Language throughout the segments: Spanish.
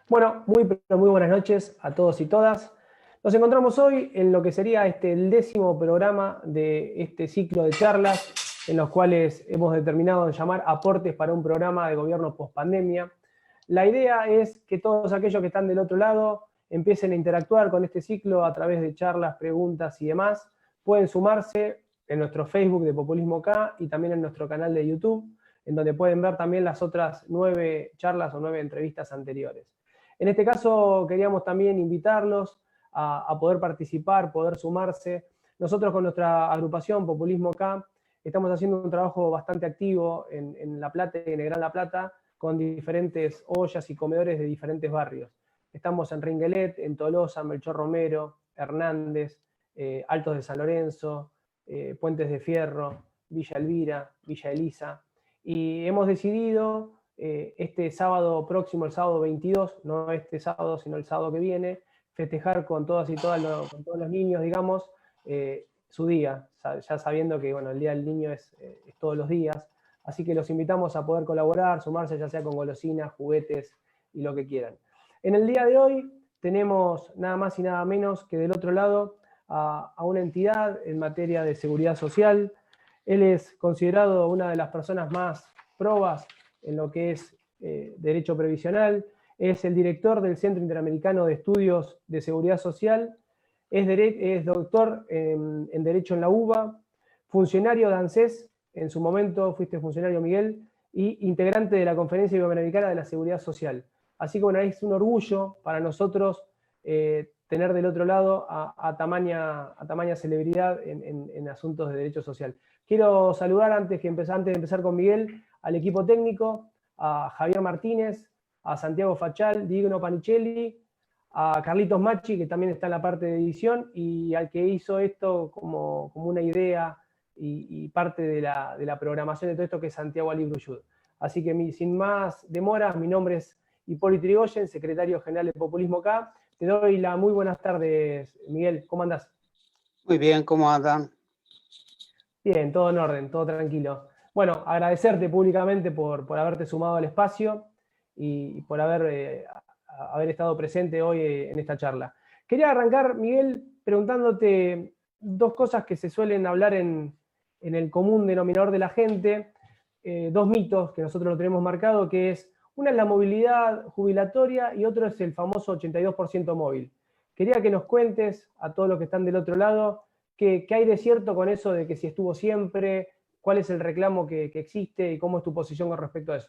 Bueno, pero muy buenas noches a todos y todas. Nos encontramos hoy en lo que sería el 10º programa de este ciclo de charlas, en los cuales hemos determinado llamar aportes para un programa de gobierno post-pandemia. La idea es que todos aquellos que están del otro lado empiecen a interactuar con este ciclo a través de charlas, preguntas y demás. Pueden sumarse en nuestro Facebook de Populismo K y también en nuestro canal de YouTube, en donde pueden ver también las otras 9 charlas o 9 entrevistas anteriores. En este caso queríamos también invitarlos a poder participar, poder sumarse. Nosotros con nuestra agrupación Populismo K estamos haciendo un trabajo bastante activo en La Plata y en el Gran La Plata con diferentes ollas y comedores de diferentes barrios. Estamos en Ringuelet, en Tolosa, Melchor Romero, Hernández, Altos de San Lorenzo, Puentes de Fierro, Villa Elvira, Villa Elisa. Y hemos decidido este sábado próximo, el sábado 22, no este sábado, sino el sábado que viene, festejar con todas y todas con todos los niños, digamos, su día, ya sabiendo que bueno, el Día del Niño es todos los días. Así que los invitamos a poder colaborar, sumarse ya sea con golosinas, juguetes y lo que quieran. En el día de hoy tenemos nada más y nada menos que del otro lado a una entidad en materia de seguridad social. Él es considerado una de las personas más probas en lo que es derecho previsional, es el director del Centro Interamericano de Estudios de Seguridad Social, es doctor en Derecho en la UBA, funcionario de ANSES, en su momento fuiste funcionario, Miguel, y integrante de la Conferencia Iberoamericana de la Seguridad Social. Así que bueno, es un orgullo para nosotros tener del otro lado a tamaña celebridad en asuntos de derecho social. Quiero saludar antes de empezar con Miguel al equipo técnico, a Javier Martínez, a Santiago Fachal, Digno Panichelli, a Carlitos Machi, que también está en la parte de edición, y al que hizo esto como una idea y parte de la programación de todo esto, que es Santiago Ali Bruyud. Así que sin más demoras, mi nombre es Hipólito Yrigoyen, secretario general de Populismo K. Te doy las muy buenas tardes, Miguel. ¿Cómo andás? Muy bien, ¿cómo andan? Bien, todo en orden, todo tranquilo. Bueno, agradecerte públicamente por haberte sumado al espacio y por haber estado presente hoy en esta charla. Quería arrancar, Miguel, preguntándote dos cosas que se suelen hablar en el común denominador de la gente, dos mitos que nosotros lo tenemos marcado, que es, una es la movilidad jubilatoria y otro es el famoso 82% móvil. Quería que nos cuentes a todos los que están del otro lado, ¿qué hay de cierto con eso de que si estuvo siempre? ¿Cuál es el reclamo que existe y cómo es tu posición con respecto a eso?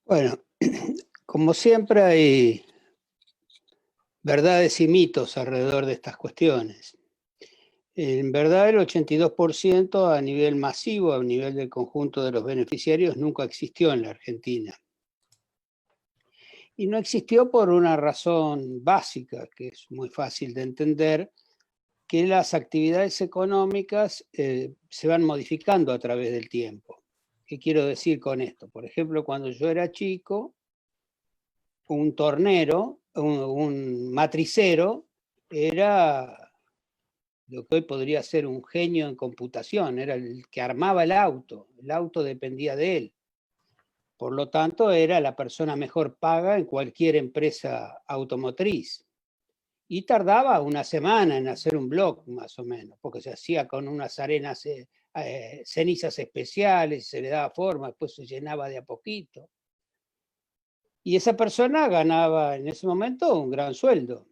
Bueno, como siempre hay verdades y mitos alrededor de estas cuestiones. En verdad, el 82% a nivel masivo, a nivel del conjunto de los beneficiarios, nunca existió en la Argentina. Y no existió por una razón básica, que es muy fácil de entender, que las actividades económicas se van modificando a través del tiempo. ¿Qué quiero decir con esto? Por ejemplo, cuando yo era chico, un tornero, un matricero, era lo que hoy podría ser un genio en computación, era el que armaba el auto dependía de él. Por lo tanto, era la persona mejor paga en cualquier empresa automotriz. Y tardaba una semana en hacer un block, más o menos, porque se hacía con unas arenas, cenizas especiales, se le daba forma, después se llenaba de a poquito. Y esa persona ganaba en ese momento un gran sueldo.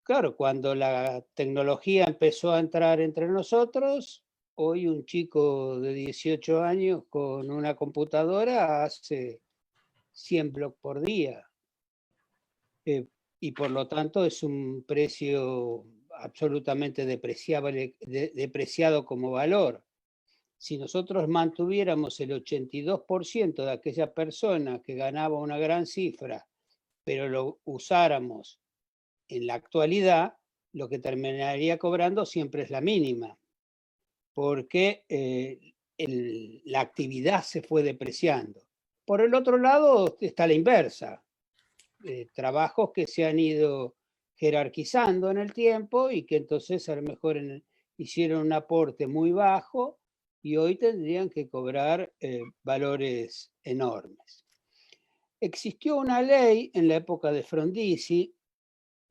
Claro, cuando la tecnología empezó a entrar entre nosotros, hoy un chico de 18 años con una computadora hace 100 blogs por día. Y por lo tanto es un precio absolutamente depreciado como valor. Si nosotros mantuviéramos el 82% de aquella persona que ganaba una gran cifra, pero lo usáramos en la actualidad, lo que terminaría cobrando siempre es la mínima, porque la actividad se fue depreciando. Por el otro lado está la inversa, trabajos que se han ido jerarquizando en el tiempo y que entonces a lo mejor hicieron un aporte muy bajo y hoy tendrían que cobrar valores enormes. Existió una ley en la época de Frondizi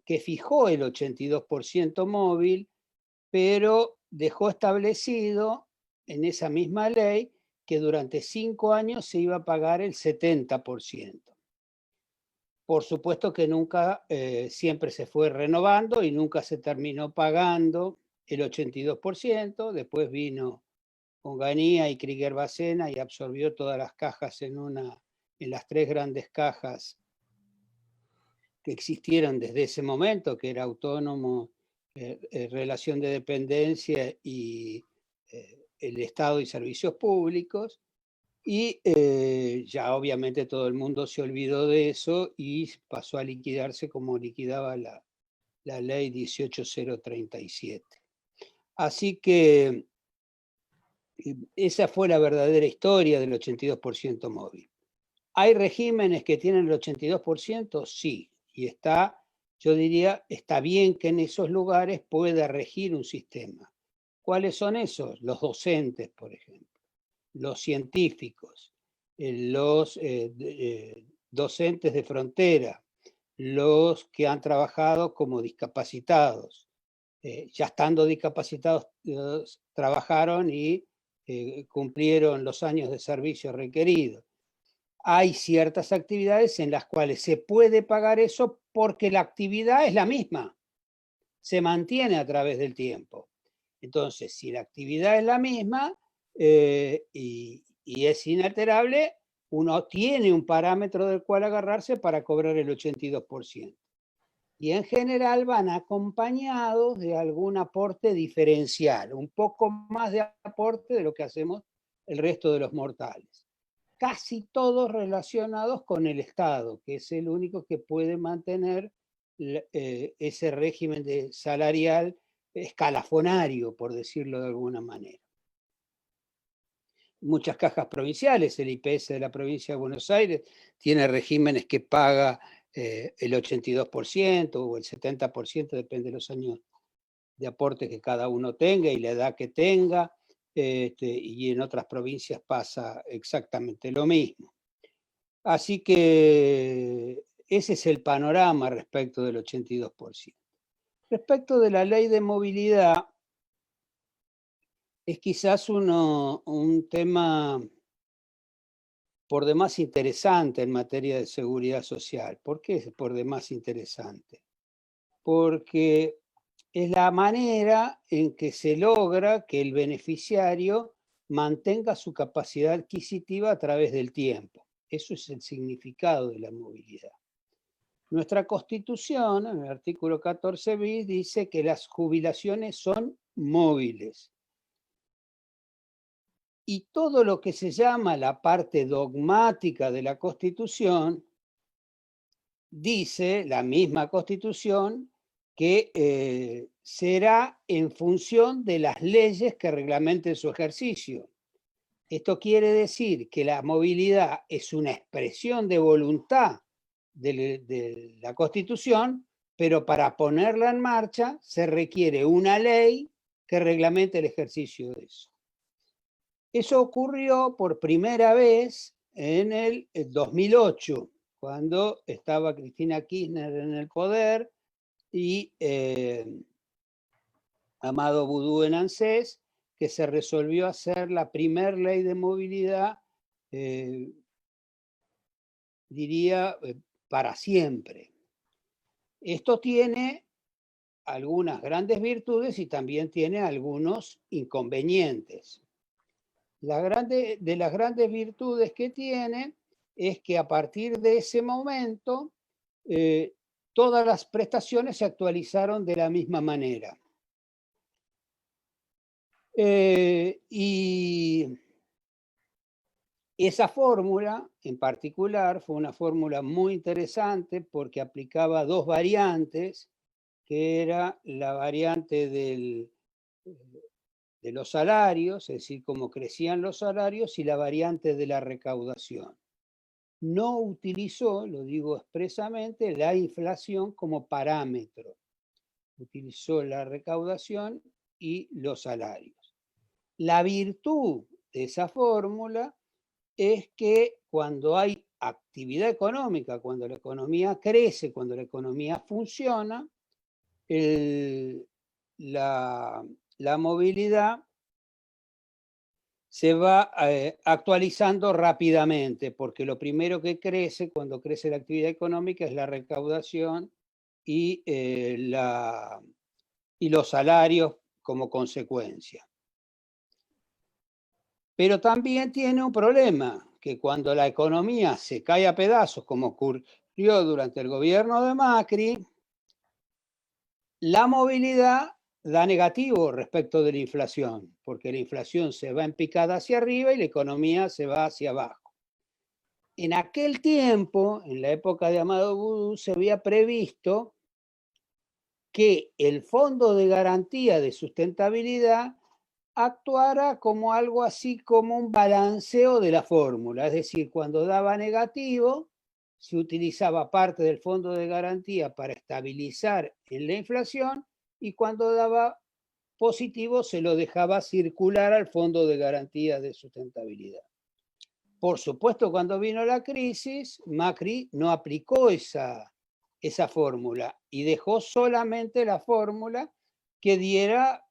que fijó el 82% móvil, pero dejó establecido en esa misma ley que durante 5 años se iba a pagar el 70%. Por supuesto que nunca, siempre se fue renovando y nunca se terminó pagando el 82%. Después vino Onganía y Krieger-Bacena y absorbió todas las cajas en las 3 grandes cajas que existieron desde ese momento, que era autónomo, relación de dependencia y el Estado y servicios públicos. Y ya obviamente todo el mundo se olvidó de eso y pasó a liquidarse como liquidaba la ley 18037. Así que esa fue la verdadera historia del 82% móvil. ¿Hay regímenes que tienen el 82%? Sí, y yo diría, está bien que en esos lugares pueda regir un sistema. ¿Cuáles son esos? Los docentes, por ejemplo, los científicos, los docentes de frontera, los que han trabajado como discapacitados. Ya estando discapacitados, trabajaron y cumplieron los años de servicio requeridos. Hay ciertas actividades en las cuales se puede pagar eso porque la actividad es la misma, se mantiene a través del tiempo. Entonces, si la actividad es la misma y es inalterable, uno tiene un parámetro del cual agarrarse para cobrar el 82%. Y en general van acompañados de algún aporte diferencial, un poco más de aporte de lo que hacemos el resto de los mortales. Casi todos relacionados con el Estado, que es el único que puede mantener ese régimen salarial escalafonario, por decirlo de alguna manera. Muchas cajas provinciales, el IPS de la provincia de Buenos Aires tiene regímenes que paga el 82% o el 70%, depende de los años de aporte que cada uno tenga y la edad que tenga. Y en otras provincias pasa exactamente lo mismo. Así que ese es el panorama respecto del 82%. Respecto de la ley de movilidad, es quizás un tema por demás interesante en materia de seguridad social. ¿Por qué es por demás interesante? Porque es la manera en que se logra que el beneficiario mantenga su capacidad adquisitiva a través del tiempo. Eso es el significado de la movilidad. Nuestra Constitución, en el artículo 14 bis, dice que las jubilaciones son móviles. Y todo lo que se llama la parte dogmática de la Constitución, dice la misma Constitución que será en función de las leyes que reglamenten su ejercicio. Esto quiere decir que la movilidad es una expresión de voluntad de la Constitución, pero para ponerla en marcha se requiere una ley que reglamente el ejercicio de eso. Eso ocurrió por primera vez en el 2008, cuando estaba Cristina Kirchner en el poder y Amado Boudou en ANSES, que se resolvió hacer la primer ley de movilidad, diría, para siempre. Esto tiene algunas grandes virtudes y también tiene algunos inconvenientes. De las grandes virtudes que tiene es que a partir de ese momento todas las prestaciones se actualizaron de la misma manera. Y esa fórmula en particular fue una fórmula muy interesante porque aplicaba 2 variantes, que era la variante de los salarios, es decir, cómo crecían los salarios, y la variante de la recaudación. No utilizó, lo digo expresamente, la inflación como parámetro. Utilizó la recaudación y los salarios. La virtud de esa fórmula es que cuando hay actividad económica, cuando la economía crece, cuando la economía funciona, la movilidad se va actualizando rápidamente, porque lo primero que crece cuando crece la actividad económica es la recaudación y los salarios como consecuencia. Pero también tiene un problema, que cuando la economía se cae a pedazos, como ocurrió durante el gobierno de Macri, la movilidad da negativo respecto de la inflación, porque la inflación se va en picada hacia arriba y la economía se va hacia abajo. En aquel tiempo, en la época de Amado Boudou, se había previsto que el Fondo de Garantía de Sustentabilidad actuara como algo así como un balanceo de la fórmula, es decir, cuando daba negativo, se utilizaba parte del Fondo de Garantía para estabilizar en la inflación y cuando daba positivo se lo dejaba circular al Fondo de Garantía de Sustentabilidad. Por supuesto, cuando vino la crisis, Macri no aplicó esa fórmula y dejó solamente la fórmula que diera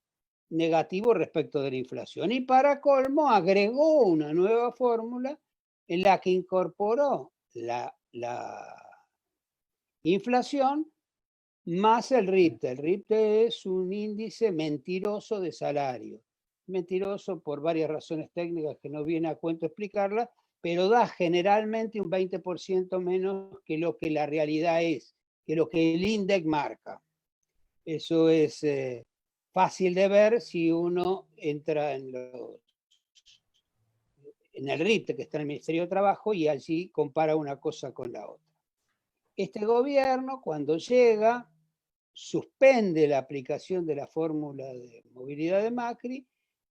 negativo respecto de la inflación. Y para colmo, agregó una nueva fórmula en la que incorporó la inflación más el RIPTE. El RIPTE es un índice mentiroso de salario. Mentiroso por varias razones técnicas que no viene a cuento explicarla, pero da generalmente un 20% menos que lo que la realidad es, que lo que el INDEC marca. Eso es fácil de ver si uno entra en el RIPTE, que está en el Ministerio de Trabajo, y allí compara una cosa con la otra. Este gobierno, cuando llega, suspende la aplicación de la fórmula de movilidad de Macri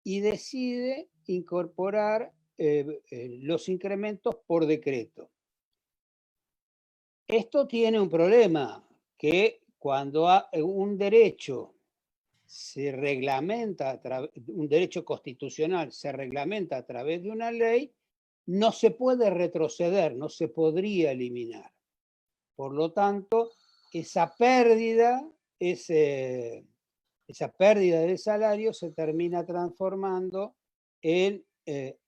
y decide incorporar los incrementos por decreto. Esto tiene un problema, que cuando un derecho se reglamenta, un derecho constitucional se reglamenta a través de una ley, no se puede retroceder, no se podría eliminar. Por lo tanto, esa pérdida de salario se termina transformando en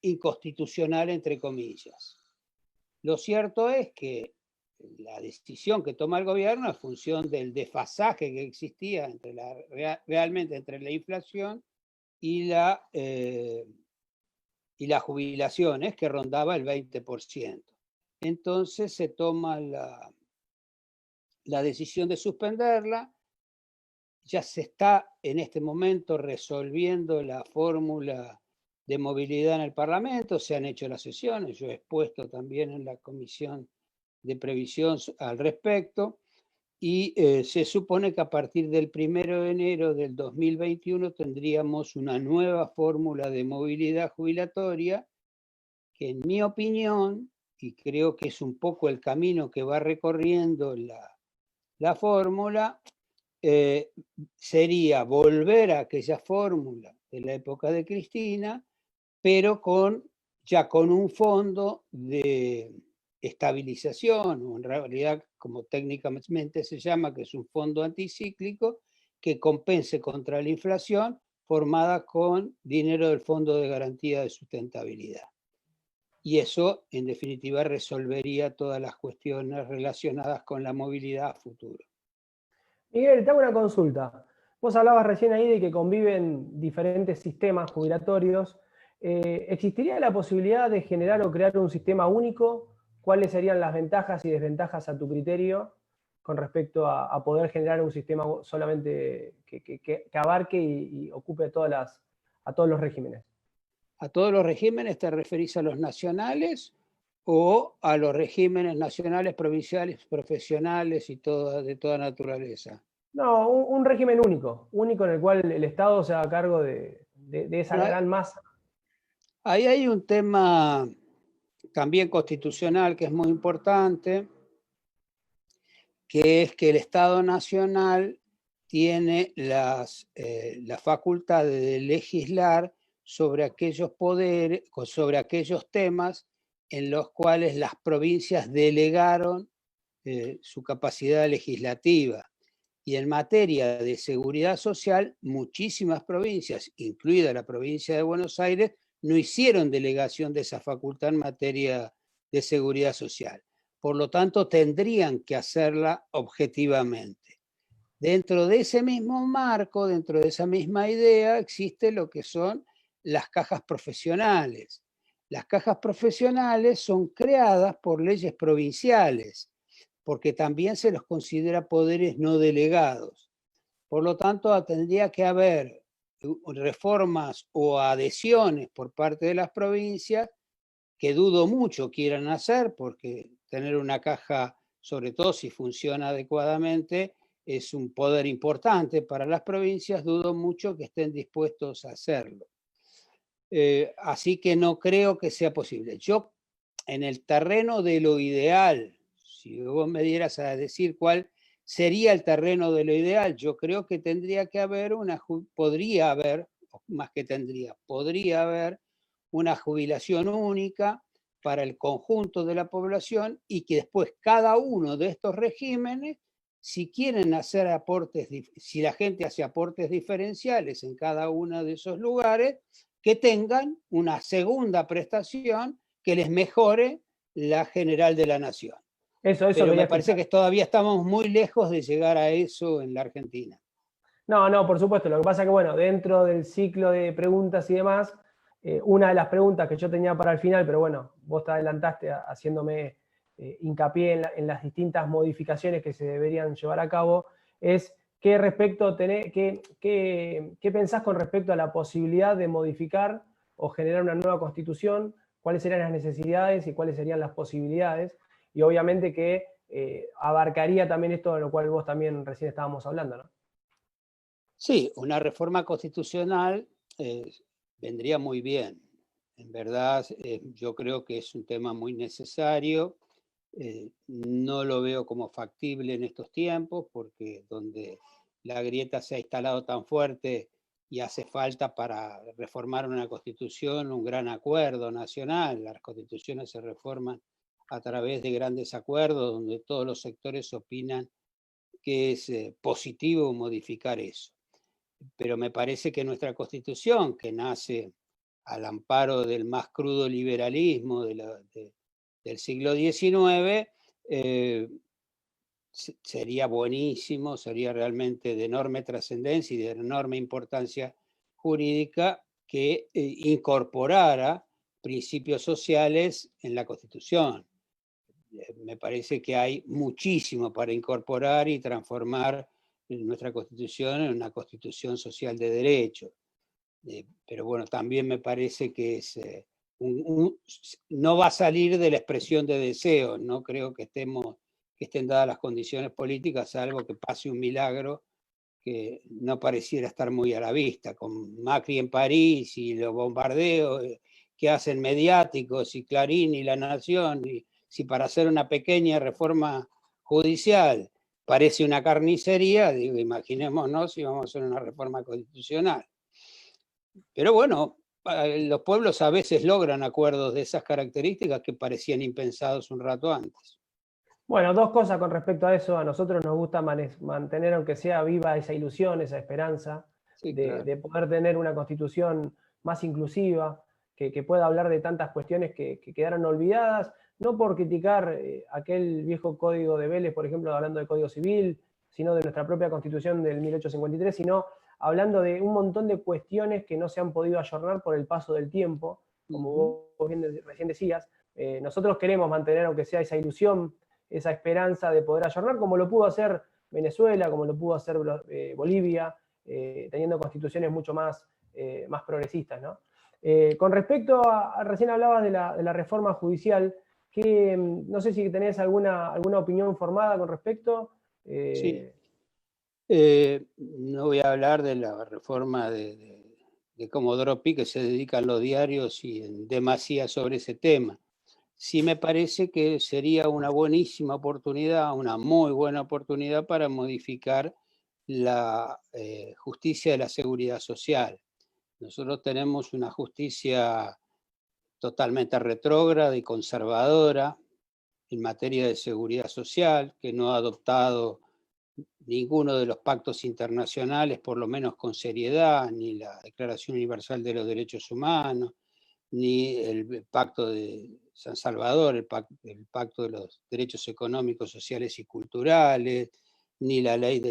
inconstitucional, entre comillas. Lo cierto es que la decisión que toma el gobierno en función del desfasaje que existía realmente entre la inflación y las jubilaciones, que rondaba el 20%. Entonces se toma la decisión de suspenderla. Ya se está en este momento resolviendo la fórmula de movilidad en el Parlamento, se han hecho las sesiones, yo he expuesto también en la Comisión de Previsión al respecto, y se supone que a partir del 1 de enero del 2021 tendríamos una nueva fórmula de movilidad jubilatoria que, en mi opinión, y creo que es un poco el camino que va recorriendo la fórmula, sería volver a aquella fórmula de la época de Cristina, pero ya con un fondo de estabilización, o en realidad, como técnicamente se llama, que es un fondo anticíclico, que compense contra la inflación, formada con dinero del Fondo de Garantía de Sustentabilidad. Y eso, en definitiva, resolvería todas las cuestiones relacionadas con la movilidad a futuro. Miguel, te hago una consulta. Vos hablabas recién ahí de que conviven diferentes sistemas jubilatorios. ¿Existiría la posibilidad de generar o crear un sistema único? ¿Cuáles serían las ventajas y desventajas a tu criterio con respecto a poder generar un sistema solamente que abarque y ocupe a todos los regímenes? ¿A todos los regímenes te referís a los nacionales o a los regímenes nacionales, provinciales, profesionales y de toda naturaleza? No, un régimen único en el cual el Estado se haga cargo de esa gran masa. Ahí hay un tema también constitucional que es muy importante, que es que el Estado Nacional tiene la facultad de legislar sobre aquellos poderes, sobre aquellos temas en los cuales las provincias delegaron su capacidad legislativa. Y en materia de seguridad social, muchísimas provincias, incluida la provincia de Buenos Aires, no hicieron delegación de esa facultad en materia de seguridad social. Por lo tanto, tendrían que hacerla objetivamente. Dentro de ese mismo marco, dentro de esa misma idea, existe lo que son las cajas profesionales. Las cajas profesionales son creadas por leyes provinciales, porque también se los considera poderes no delegados. Por lo tanto, tendría que haber reformas o adhesiones por parte de las provincias, que dudo mucho quieran hacer, porque tener una caja, sobre todo si funciona adecuadamente, es un poder importante para las provincias, dudo mucho que estén dispuestos a hacerlo. Así que no creo que sea posible. Yo, en el terreno de lo ideal, si vos me dieras a decir cuál sería el terreno de lo ideal, yo creo que tendría que haber podría haber, más que tendría, podría haber una jubilación única para el conjunto de la población y que después cada uno de estos regímenes, si quieren hacer aportes, si la gente hace aportes diferenciales en cada uno de esos lugares, que tengan una segunda prestación que les mejore la general de la nación. Eso Pero me quería parece escuchar. que todavía estamos muy lejos de llegar a eso en la Argentina. No, por supuesto. Lo que pasa es que, bueno, dentro del ciclo de preguntas y demás, una de las preguntas que yo tenía para el final, pero bueno, vos te adelantaste haciéndome hincapié en las distintas modificaciones que se deberían llevar a cabo, es qué pensás con respecto a la posibilidad de modificar o generar una nueva constitución, cuáles serían las necesidades y cuáles serían las posibilidades, y obviamente que abarcaría también esto de lo cual vos también recién estábamos hablando, ¿no? Sí, una reforma constitucional vendría muy bien. En verdad, yo creo que es un tema muy necesario. No lo veo como factible en estos tiempos, porque donde la grieta se ha instalado tan fuerte y hace falta para reformar una constitución un gran acuerdo nacional. Las constituciones se reforman a través de grandes acuerdos donde todos los sectores opinan que es positivo modificar eso. Pero me parece que nuestra Constitución, que nace al amparo del más crudo liberalismo del siglo XIX, sería buenísimo, sería realmente de enorme trascendencia y de enorme importancia jurídica que incorporara principios sociales en la Constitución. Me parece que hay muchísimo para incorporar y transformar nuestra Constitución en una Constitución social de derechos. Pero bueno, también me parece que es, no va a salir de la expresión de deseos. No creo que estén dadas las condiciones políticas, salvo que pase un milagro que no pareciera estar muy a la vista, con Macri en París y los bombardeos que hacen mediáticos y Clarín y La Nación, y si para hacer una pequeña reforma judicial parece una carnicería, digo, imaginémonos si vamos a hacer una reforma constitucional. Pero bueno, los pueblos a veces logran acuerdos de esas características que parecían impensados un rato antes. Bueno, dos cosas con respecto a eso. A nosotros nos gusta mantener, aunque sea viva, esa ilusión, esa esperanza Sí, de, claro. de poder tener una constitución más inclusiva, que pueda hablar de tantas cuestiones que quedaron olvidadas, no por criticar aquel viejo código de Vélez, por ejemplo, hablando del Código Civil, sino de nuestra propia constitución del 1853, sino hablando de un montón de cuestiones que no se han podido ayornar por el paso del tiempo, como vos bien recién decías. Nosotros queremos mantener, aunque sea esa ilusión, esa esperanza de poder ayornar, como lo pudo hacer Venezuela, como lo pudo hacer Bolivia, teniendo constituciones mucho más progresistas, ¿no? Con respecto recién hablabas de la reforma judicial, que no sé si tenés alguna opinión formada con respecto. Sí. No voy a hablar de la reforma de Comodoro Pi, que se dedican los diarios y en demasía sobre ese tema. Sí me parece que sería una buenísima oportunidad, una muy buena oportunidad para modificar la justicia de la seguridad social. Nosotros tenemos una justicia totalmente retrógrada y conservadora en materia de seguridad social, que no ha adoptado ninguno de los pactos internacionales, por lo menos con seriedad, ni la Declaración Universal de los Derechos Humanos, ni el Pacto de San Salvador, el Pacto de los Derechos Económicos, Sociales y Culturales, ni la ley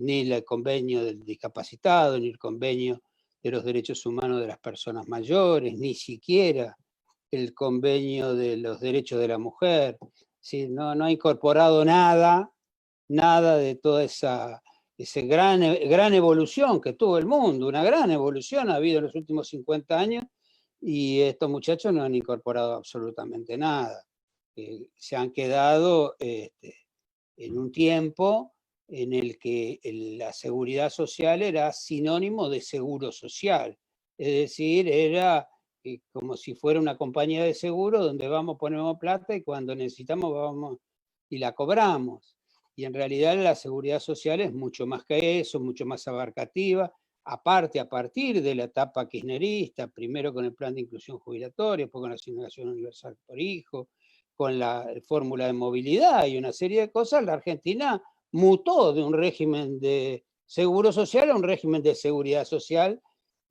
ni el Convenio del Discapacitado, ni el Convenio de los Derechos Humanos de las Personas Mayores, ni siquiera el Convenio de los Derechos de la Mujer. ¿Sí? No ha incorporado nada de toda esa gran evolución que tuvo el mundo. Una gran evolución ha habido en los últimos 50 años y estos muchachos no han incorporado absolutamente nada. Se han quedado en un tiempo en el que la seguridad social era sinónimo de seguro social. Es decir, era como si fuera una compañía de seguro donde vamos, ponemos plata y cuando necesitamos vamos y la cobramos. Y en realidad la seguridad social es mucho más que eso, mucho más abarcativa. Aparte, a partir de la etapa kirchnerista, primero con el plan de inclusión jubilatoria, después con la asignación universal por hijo, con la fórmula de movilidad y una serie de cosas, la Argentina mutó de un régimen de seguro social a un régimen de seguridad social,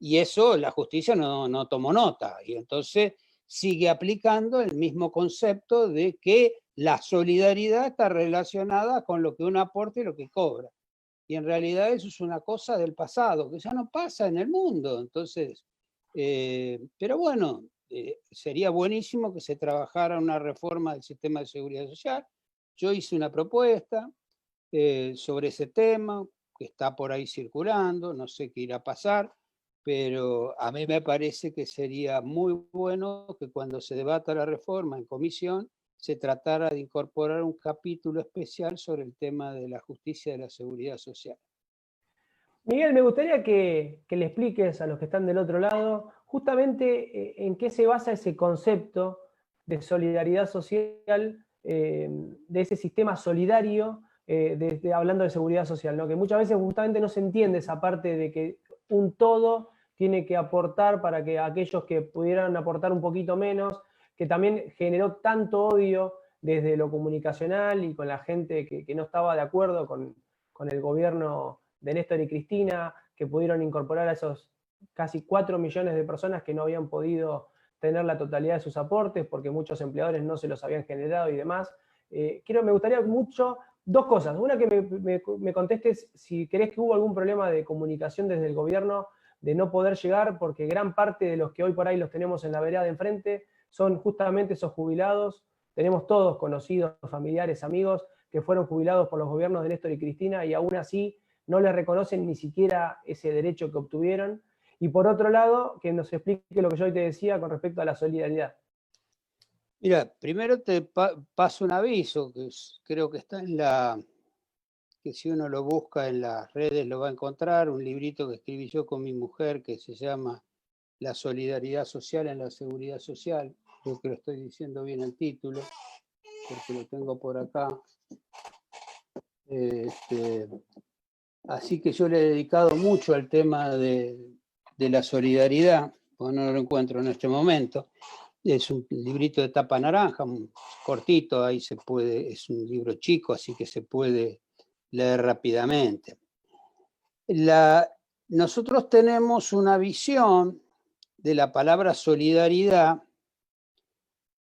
y eso la justicia no tomó nota, y entonces sigue aplicando el mismo concepto de que la solidaridad está relacionada con lo que uno aporta y lo que cobra. Y en realidad eso es una cosa del pasado, que ya no pasa en el mundo. Entonces, pero bueno, sería buenísimo que se trabajara una reforma del sistema de seguridad social. Yo hice una propuesta sobre ese tema, que está por ahí circulando, no sé qué irá a pasar, pero a mí me parece que sería muy bueno que cuando se debata la reforma en comisión, se tratara de incorporar un capítulo especial sobre el tema de la justicia y de la seguridad social. Miguel, me gustaría que le expliques a los que están del otro lado justamente en qué se basa ese concepto de solidaridad social, de ese sistema solidario, hablando de seguridad social, ¿no? Que muchas veces justamente no se entiende esa parte de que un todo tiene que aportar para que aquellos que pudieran aportar un poquito menos, que también generó tanto odio desde lo comunicacional y con la gente que no estaba de acuerdo con el gobierno de Néstor y Cristina, que pudieron incorporar a esos casi 4 millones de personas que no habían podido tener la totalidad de sus aportes porque muchos empleadores no se los habían generado y demás. Me gustaría mucho dos cosas. Una, que me contestes si crees que hubo algún problema de comunicación desde el gobierno de no poder llegar, porque gran parte de los que hoy por ahí los tenemos en la vereda de enfrente son justamente esos jubilados. Tenemos todos conocidos, familiares, amigos que fueron jubilados por los gobiernos de Néstor y Cristina y aún así no les reconocen ni siquiera ese derecho que obtuvieron. Y por otro lado, que nos explique lo que yo hoy te decía con respecto a la solidaridad. Mira, primero te paso un aviso, que creo que está que si uno lo busca en las redes lo va a encontrar, un librito que escribí yo con mi mujer que se llama La solidaridad social en la seguridad social. Creo que lo estoy diciendo bien el título, porque lo tengo por acá. Así que yo le he dedicado mucho al tema de la solidaridad, porque no lo encuentro en este momento. Es un librito de tapa naranja, cortito, ahí se puede, es un libro chico, así que se puede leer rápidamente. Nosotros tenemos una visión de la palabra solidaridad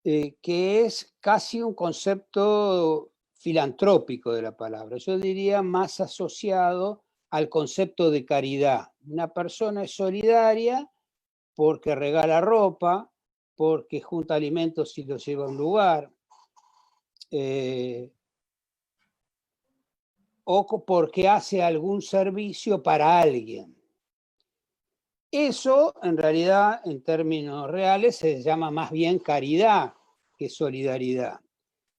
que es casi un concepto filantrópico de la palabra. Yo diría más asociado al concepto de caridad. Una persona es solidaria porque regala ropa, porque junta alimentos y los lleva a un lugar, o porque hace algún servicio para alguien. Eso, en realidad, en términos reales, se llama más bien caridad que solidaridad,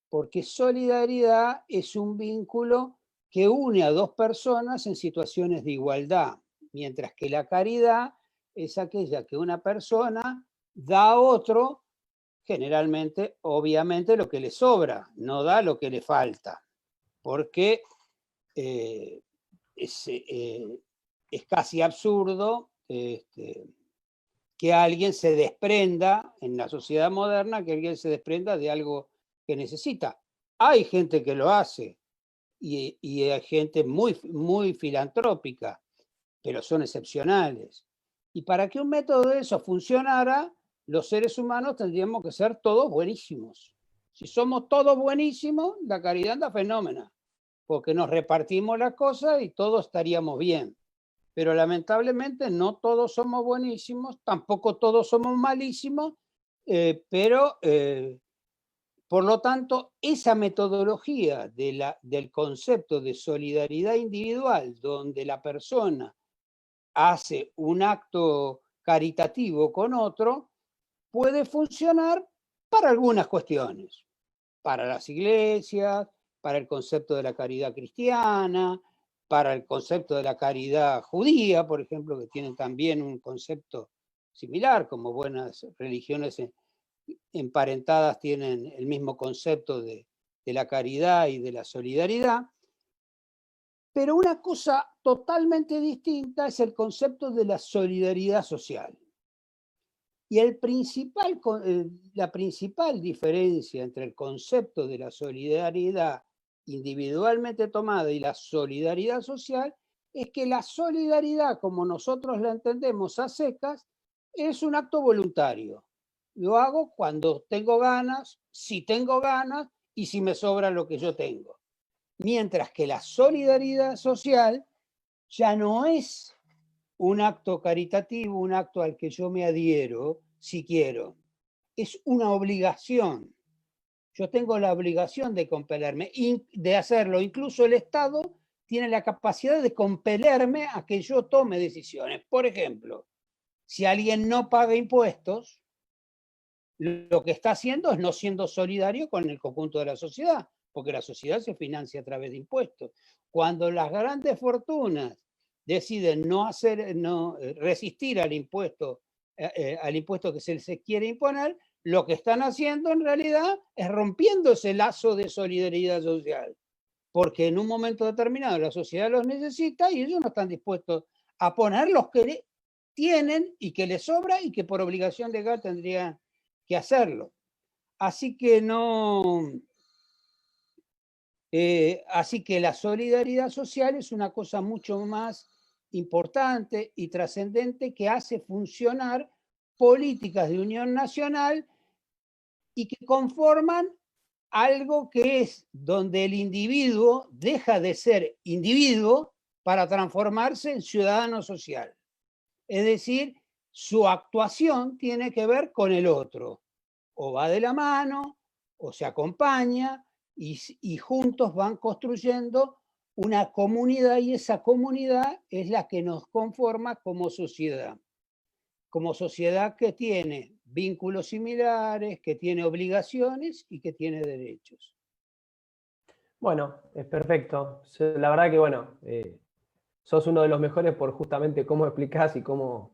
porque solidaridad es un vínculo que une a dos personas en situaciones de igualdad, mientras que la caridad es aquella que una persona da a otro, generalmente, obviamente, lo que le sobra, no da lo que le falta, porque es casi absurdo que alguien se desprenda, en la sociedad moderna, que alguien se desprenda de algo que necesita. Hay gente que lo hace y hay gente muy, muy filantrópica, pero son excepcionales. Y para que un método de eso funcionara, los seres humanos tendríamos que ser todos buenísimos. Si somos todos buenísimos, la caridad anda fenómena, porque nos repartimos las cosas y todos estaríamos bien. Pero lamentablemente no todos somos buenísimos, tampoco todos somos malísimos, pero por lo tanto, esa metodología del concepto de solidaridad individual, donde la persona hace un acto caritativo con otro, puede funcionar para algunas cuestiones, para las iglesias, para el concepto de la caridad cristiana, para el concepto de la caridad judía, por ejemplo, que tienen también un concepto similar, como buenas religiones emparentadas tienen el mismo concepto de la caridad y de la solidaridad. Pero una cosa totalmente distinta es el concepto de la solidaridad social. Y la principal diferencia entre el concepto de la solidaridad individualmente tomada y la solidaridad social es que la solidaridad, como nosotros la entendemos a secas, es un acto voluntario. Lo hago cuando tengo ganas, si tengo ganas y si me sobra lo que yo tengo. Mientras que la solidaridad social ya no es un acto caritativo, un acto al que yo me adhiero si quiero. Es una obligación. Yo tengo la obligación de compelerme, de hacerlo. Incluso el Estado tiene la capacidad de compelerme a que yo tome decisiones. Por ejemplo, si alguien no paga impuestos, lo que está haciendo es no siendo solidario con el conjunto de la sociedad, porque la sociedad se financia a través de impuestos. Cuando las grandes fortunas deciden no resistir al impuesto que se les quiere imponer, lo que están haciendo en realidad es rompiendo ese lazo de solidaridad social, porque en un momento determinado la sociedad los necesita y ellos no están dispuestos a poner los que tienen y que les sobra y que por obligación legal tendrían que hacerlo. Así que así que la solidaridad social es una cosa mucho más importante y trascendente que hace funcionar políticas de unión nacional y que conforman algo que es donde el individuo deja de ser individuo para transformarse en ciudadano social. Es decir, su actuación tiene que ver con el otro. O va de la mano, o se acompaña, y juntos van construyendo una comunidad, y esa comunidad es la que nos conforma como sociedad. Como sociedad que tiene vínculos similares, que tiene obligaciones y que tiene derechos. Bueno, es perfecto. La verdad que, bueno, sos uno de los mejores por justamente cómo explicás y cómo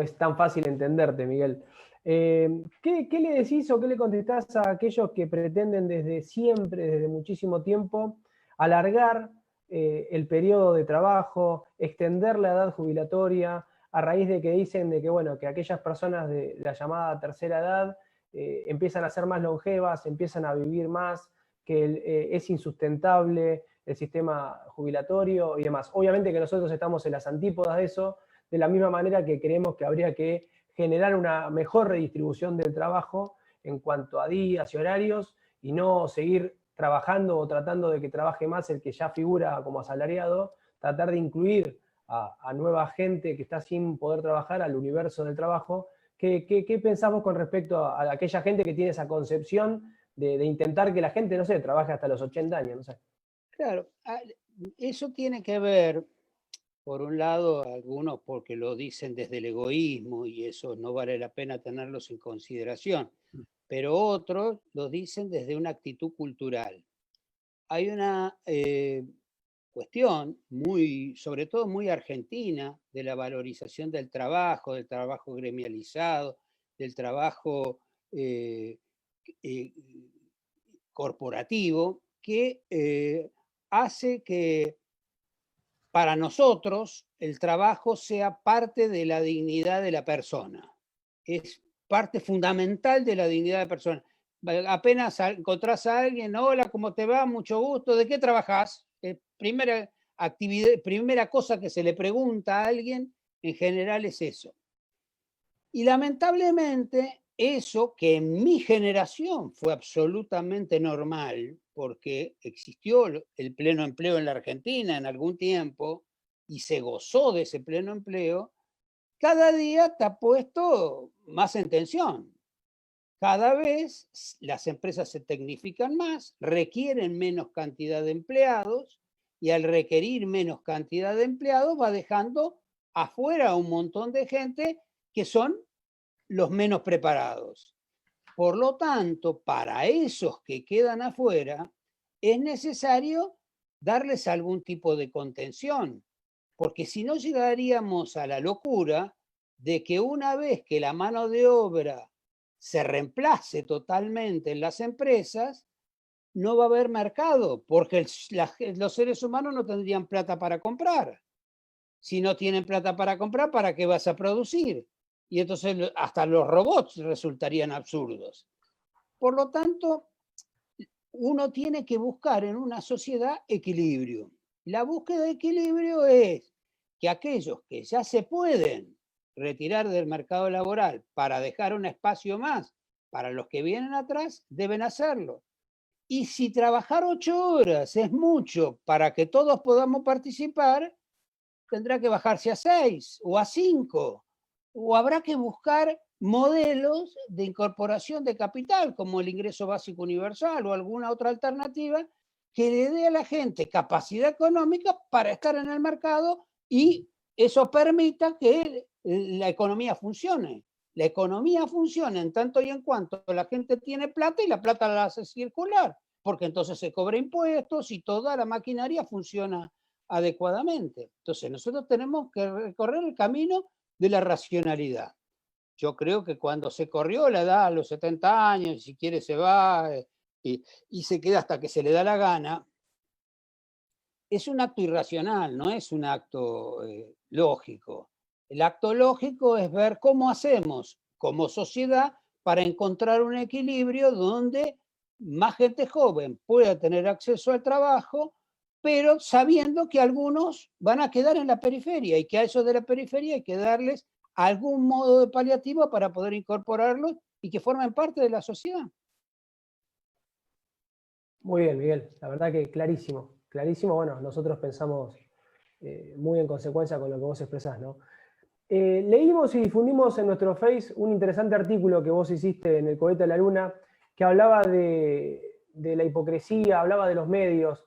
es tan fácil entenderte, Miguel. ¿Qué le decís o qué le contestás a aquellos que pretenden desde siempre, desde muchísimo tiempo, alargar el periodo de trabajo, extender la edad jubilatoria, a raíz de que dicen de que, bueno, que aquellas personas de la llamada tercera edad empiezan a ser más longevas, empiezan a vivir más, que es insustentable el sistema jubilatorio y demás? Obviamente que nosotros estamos en las antípodas de eso, de la misma manera que creemos que habría que generar una mejor redistribución del trabajo en cuanto a días y horarios y no seguir trabajando o tratando de que trabaje más el que ya figura como asalariado, tratar de incluir a nueva gente que está sin poder trabajar al universo del trabajo. ¿Qué pensamos con respecto a aquella gente que tiene esa concepción de intentar que la gente, no sé, trabaje hasta los 80 años? No sé. Claro, eso tiene que ver, por un lado, algunos porque lo dicen desde el egoísmo y eso no vale la pena tenerlos en consideración, pero otros lo dicen desde una actitud cultural. Hay una cuestión sobre todo muy argentina, de la valorización del trabajo gremializado, del trabajo corporativo, que hace que para nosotros el trabajo sea parte de la dignidad de la persona. es parte fundamental de la dignidad de persona. Apenas encontrás a alguien, hola, ¿cómo te va? Mucho gusto, ¿de qué trabajás? Primera actividad, primera cosa que se le pregunta a alguien, en general es eso. Y lamentablemente eso que en mi generación fue absolutamente normal, porque existió el pleno empleo en la Argentina en algún tiempo y se gozó de ese pleno empleo, cada día está puesto más en tensión. Cada vez las empresas se tecnifican más, requieren menos cantidad de empleados y al requerir menos cantidad de empleados va dejando afuera a un montón de gente que son los menos preparados. Por lo tanto, para esos que quedan afuera, es necesario darles algún tipo de contención, porque si no llegaríamos a la locura de que una vez que la mano de obra se reemplace totalmente en las empresas, no va a haber mercado, porque los seres humanos no tendrían plata para comprar. Si no tienen plata para comprar, ¿para qué vas a producir? Y entonces hasta los robots resultarían absurdos. Por lo tanto, uno tiene que buscar en una sociedad equilibrio. La búsqueda de equilibrio es que aquellos que ya se pueden retirar del mercado laboral para dejar un espacio más para los que vienen atrás, deben hacerlo. Y si trabajar 8 horas es mucho para que todos podamos participar, tendrá que bajarse a 6 o a 5, o habrá que buscar modelos de incorporación de capital, como el ingreso básico universal o alguna otra alternativa que le dé a la gente capacidad económica para estar en el mercado y eso permita que la economía funcione. La economía funciona en tanto y en cuanto la gente tiene plata y la plata la hace circular, porque entonces se cobra impuestos y toda la maquinaria funciona adecuadamente. Entonces, nosotros tenemos que recorrer el camino de la racionalidad. Yo creo que cuando se corrió la edad a los 70 años, si quiere se va y se queda hasta que se le da la gana, es un acto irracional, no es un acto lógico. El acto lógico es ver cómo hacemos como sociedad para encontrar un equilibrio donde más gente joven pueda tener acceso al trabajo, pero sabiendo que algunos van a quedar en la periferia y que a esos de la periferia hay que darles algún modo de paliativo para poder incorporarlos y que formen parte de la sociedad. Muy bien, Miguel. La verdad que clarísimo. Clarísimo. Bueno, nosotros pensamos muy en consecuencia con lo que vos expresás, ¿no? Leímos y difundimos en nuestro Face un interesante artículo que vos hiciste en El Cohete a la Luna, que hablaba de la hipocresía, hablaba de los medios,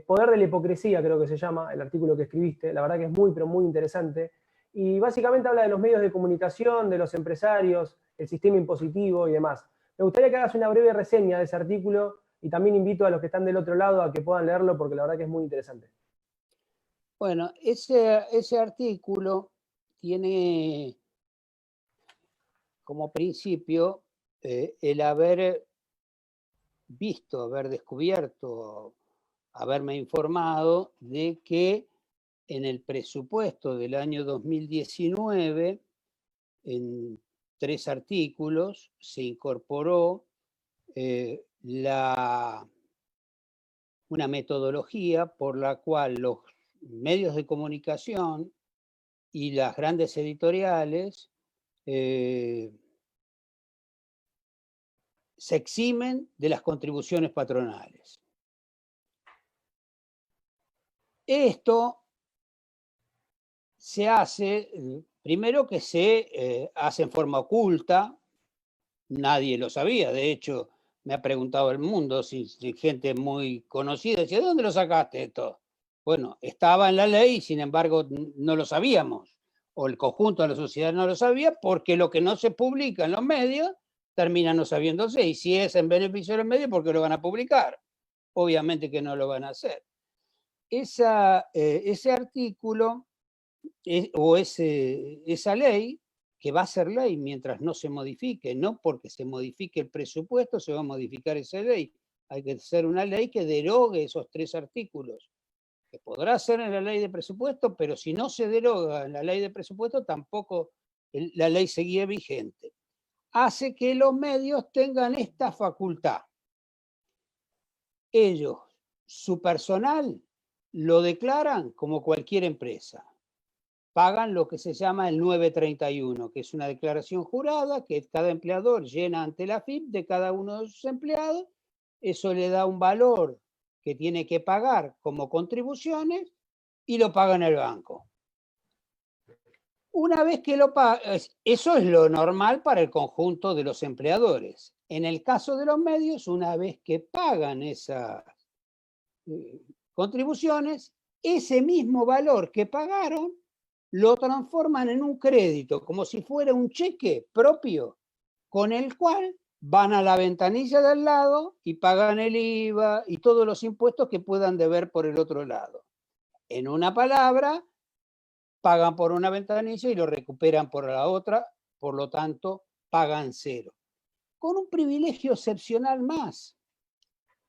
Poder de la Hipocresía creo que se llama el artículo que escribiste, la verdad que es muy, pero muy interesante, y básicamente habla de los medios de comunicación, de los empresarios, el sistema impositivo y demás. Me gustaría que hagas una breve reseña de ese artículo y también invito a los que están del otro lado a que puedan leerlo porque la verdad que es muy interesante. Bueno, ese artículo tiene como principio el haber visto, haber descubierto, haberme informado de que en el presupuesto del año 2019, en 3 artículos, se incorporó una metodología por la cual los medios de comunicación y las grandes editoriales se eximen de las contribuciones patronales. Esto se hace, primero que se hace en forma oculta, nadie lo sabía, de hecho me ha preguntado el mundo, si gente muy conocida, decía, ¿de dónde lo sacaste esto? Bueno, estaba en la ley, sin embargo no lo sabíamos, o el conjunto de la sociedad no lo sabía, porque lo que no se publica en los medios termina no sabiéndose, y si es en beneficio de los medios, ¿por qué lo van a publicar? Obviamente que no lo van a hacer. Ese artículo o esa ley, que va a ser ley mientras no se modifique, no porque se modifique el presupuesto se va a modificar esa ley. Hay que hacer una ley que derogue esos 3 artículos, que podrá ser en la ley de presupuesto, pero si no se deroga en la ley de presupuesto, tampoco la ley seguía vigente, hace que los medios tengan esta facultad. Ellos, su personal, lo declaran como cualquier empresa. Pagan lo que se llama el 931, que es una declaración jurada que cada empleador llena ante la AFIP de cada uno de sus empleados. Eso le da un valor que tiene que pagar como contribuciones y lo paga en el banco. Una vez que lo paga, eso es lo normal para el conjunto de los empleadores. En el caso de los medios, una vez que pagan esas contribuciones, ese mismo valor que pagaron lo transforman en un crédito, como si fuera un cheque propio, con el cual van a la ventanilla del lado y pagan el IVA y todos los impuestos que puedan deber por el otro lado. En una palabra, pagan por una ventanilla y lo recuperan por la otra, por lo tanto, pagan cero. Con un privilegio excepcional más,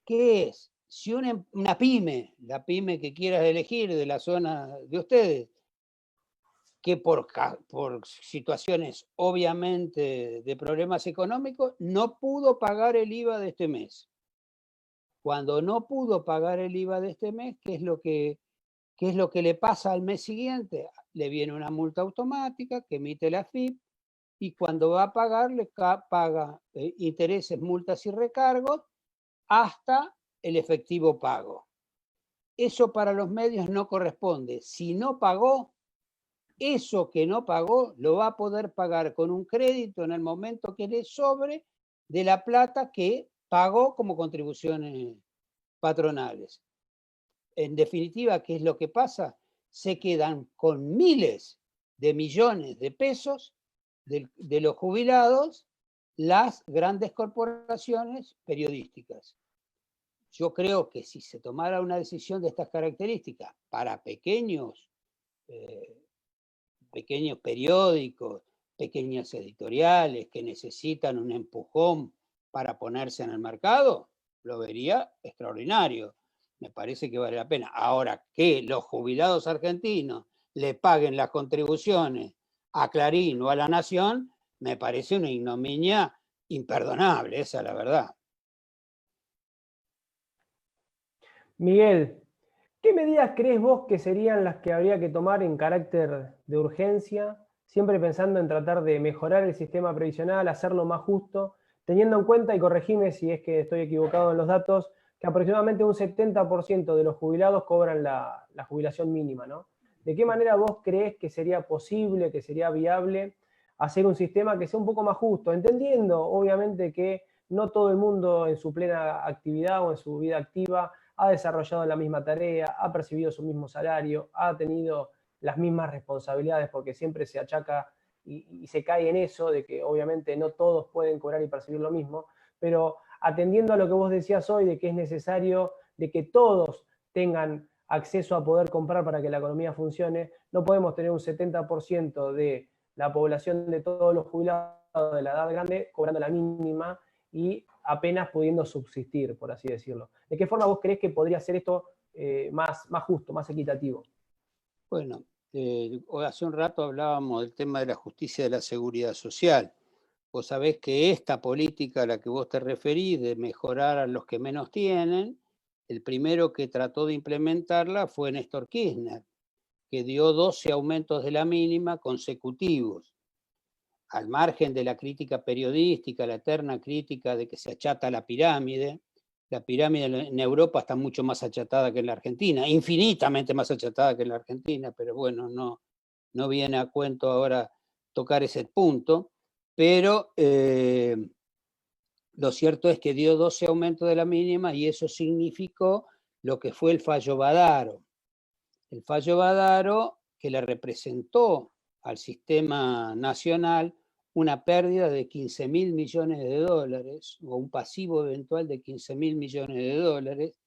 que es, si una pyme, la pyme que quieras elegir de la zona de ustedes, que por situaciones obviamente de problemas económicos, no pudo pagar el IVA de este mes. Cuando no pudo pagar el IVA de este mes, ¿qué es lo que le pasa al mes siguiente? Le viene una multa automática que emite la AFIP y cuando va a pagar, le paga intereses, multas y recargos hasta el efectivo pago. Eso para los medios no corresponde. Si no pagó, eso que no pagó lo va a poder pagar con un crédito en el momento que le sobre de la plata que pagó como contribuciones patronales. En definitiva, ¿qué es lo que pasa? Se quedan con miles de millones de pesos de los jubilados las grandes corporaciones periodísticas. Yo creo que si se tomara una decisión de estas características para pequeños periódicos, pequeñas editoriales que necesitan un empujón para ponerse en el mercado, lo vería extraordinario. Me parece que vale la pena. Ahora, que los jubilados argentinos le paguen las contribuciones a Clarín o a La Nación, me parece una ignominia imperdonable, esa es la verdad. Miguel, ¿qué medidas crees vos que serían las que habría que tomar en carácter de urgencia, siempre pensando en tratar de mejorar el sistema previsional, hacerlo más justo, teniendo en cuenta, y corregime si es que estoy equivocado en los datos, que aproximadamente un 70% de los jubilados cobran la jubilación mínima, ¿no? ¿De qué manera vos crees que sería posible, que sería viable hacer un sistema que sea un poco más justo? Entendiendo, obviamente, que no todo el mundo en su plena actividad o en su vida activa ha desarrollado la misma tarea, ha percibido su mismo salario, ha tenido las mismas responsabilidades, porque siempre se achaca y se cae en eso, de que obviamente no todos pueden cobrar y percibir lo mismo, pero atendiendo a lo que vos decías hoy, de que es necesario de que todos tengan acceso a poder comprar para que la economía funcione, no podemos tener un 70% de la población de todos los jubilados de la edad grande cobrando la mínima y apenas pudiendo subsistir, por así decirlo. ¿De qué forma vos creés que podría ser esto más justo, más equitativo? Bueno, hace un rato hablábamos del tema de la justicia de la seguridad social. Vos sabés que esta política a la que vos te referís, de mejorar a los que menos tienen, el primero que trató de implementarla fue Néstor Kirchner, que dio 12 aumentos de la mínima consecutivos. Al margen de la crítica periodística, la eterna crítica de que se achata la pirámide en Europa está mucho más achatada que en la Argentina, infinitamente más achatada que en la Argentina, pero bueno, no viene a cuento ahora tocar ese punto, pero lo cierto es que dio 12 aumentos de la mínima y eso significó lo que fue el fallo Badaro. El fallo Badaro que le representó al sistema nacional una pérdida de 15.000 millones de dólares o un pasivo eventual de 15.000 millones de dólares.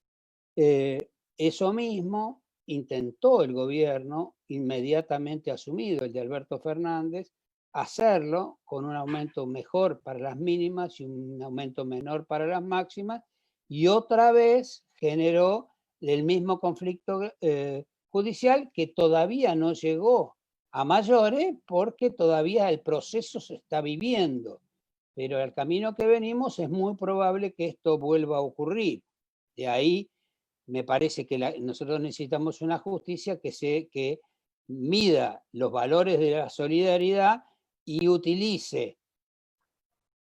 Eso mismo intentó el gobierno inmediatamente asumido, el de Alberto Fernández, hacerlo con un aumento mejor para las mínimas y un aumento menor para las máximas, y otra vez generó el mismo conflicto judicial que todavía no llegó a mayores porque todavía el proceso se está viviendo. Pero el camino que venimos es muy probable que esto vuelva a ocurrir. De ahí me parece que nosotros necesitamos una justicia que mida los valores de la solidaridad y utilice